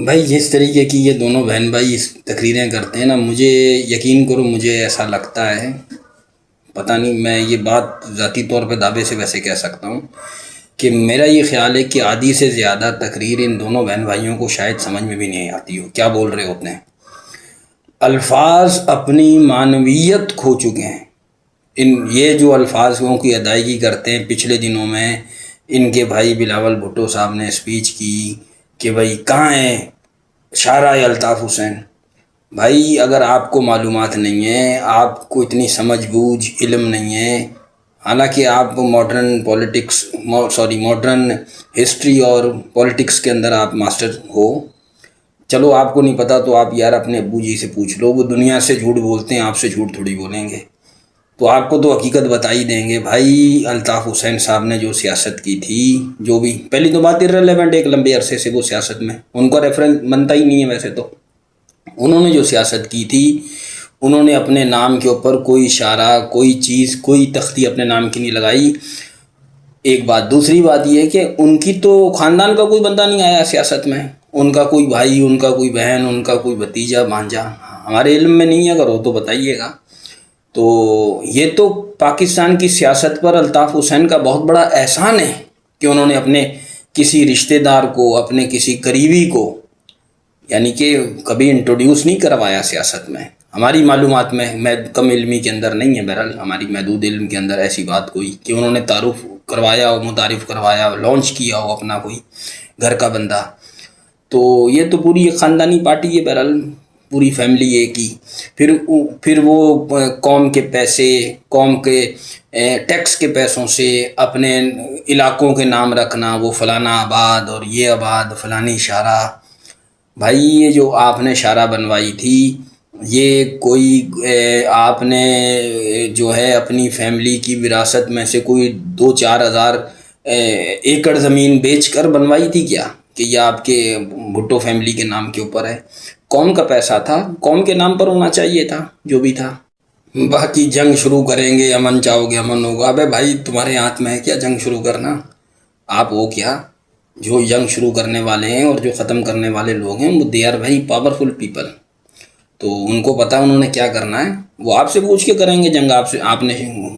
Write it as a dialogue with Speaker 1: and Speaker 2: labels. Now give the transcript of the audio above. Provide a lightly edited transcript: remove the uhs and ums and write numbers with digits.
Speaker 1: بھائی جس طریقے کی یہ دونوں بہن بھائی اس تقریریں کرتے ہیں نا، مجھے یقین کرو مجھے ایسا لگتا ہے، پتہ نہیں میں یہ بات ذاتی طور پہ دعوے سے ویسے کہہ سکتا ہوں کہ میرا یہ خیال ہے کہ آدھی سے زیادہ تقریر ان دونوں بہن بھائیوں کو شاید سمجھ میں بھی نہیں آتی ہو کیا بول رہے ہوتے ہیں۔ الفاظ اپنی معنویت کھو چکے ہیں۔ یہ جو الفاظوں کی ادائیگی کرتے ہیں، پچھلے دنوں میں ان کے بھائی بلاول بھٹو صاحب نے اسپیچ کی کہ بھائی کہاں ہیں شاہراہ الطاف حسین۔ بھائی اگر آپ کو معلومات نہیں ہے، آپ کو اتنی سمجھ بوجھ علم نہیں ہے، حالانکہ آپ ماڈرن ہسٹری اور پولیٹکس کے اندر آپ ماسٹر ہو، چلو آپ کو نہیں پتہ تو آپ یار اپنے ابو جی سے پوچھ لو، وہ دنیا سے جھوٹ بولتے ہیں، آپ سے جھوٹ تھوڑی بولیں گے، تو آپ کو تو حقیقت بتا ہی دیں گے۔ بھائی الطاف حسین صاحب نے جو سیاست کی تھی، جو بھی پہلی تو بات ارریلیونٹ، ایک لمبے عرصے سے وہ سیاست میں ان کا ریفرنس بنتا ہی نہیں ہے ویسے تو، انہوں نے جو سیاست کی تھی، انہوں نے اپنے نام کے اوپر کوئی اشارہ، کوئی چیز، کوئی تختی اپنے نام کی نہیں لگائی، ایک بات۔ دوسری بات یہ ہے کہ ان کی تو خاندان کا کوئی بندہ نہیں آیا سیاست میں، ان کا کوئی بھائی، ان کا کوئی بہن، ان کا کوئی بھتیجا بھانجا، ہمارے علم میں نہیں ہے، اگر ہو تو بتائیے گا۔ تو یہ تو پاکستان کی سیاست پر الطاف حسین کا بہت بڑا احسان ہے کہ انہوں نے اپنے کسی رشتہ دار کو، اپنے کسی قریبی کو، یعنی کہ کبھی انٹروڈیوس نہیں کروایا سیاست میں۔ ہماری معلومات میں کم علمی کے اندر نہیں ہے، بہرحال ہماری محدود علم کے اندر ایسی بات کوئی کہ انہوں نے تعارف کروایا ہو، متعارف کروایا ہو، لانچ کیا ہو اپنا کوئی گھر کا بندہ۔ تو یہ تو پوری ایک خاندانی پارٹی ہے، بہرحال پوری فیملی ایک ہی۔ پھر وہ قوم کے پیسے، قوم کے ٹیکس کے پیسوں سے اپنے علاقوں کے نام رکھنا، وہ فلانا آباد اور یہ آباد فلانی شاہراہ۔ بھائی یہ جو آپ نے شاہراہ بنوائی تھی، یہ کوئی آپ نے جو ہے اپنی فیملی کی وراثت میں سے کوئی 2-4 ہزار ایکڑ زمین بیچ کر بنوائی تھی کیا کہ یہ آپ کے بھٹو فیملی کے نام کے اوپر ہے؟ قوم کا پیسہ تھا، قوم کے نام پر ہونا چاہیے تھا جو بھی تھا۔ باقی جنگ شروع کریں گے، امن چاہو گے امن ہوگا، ابے بھائی تمہارے ہاتھ میں ہے کیا جنگ شروع کرنا؟ آپ ہو کیا جو جنگ شروع کرنے والے ہیں؟ اور جو ختم کرنے والے لوگ ہیں وہ they are very powerful people, تو ان کو پتہ انہوں نے کیا کرنا ہے، وہ آپ سے پوچھ کے کریں گے جنگ، آپ نے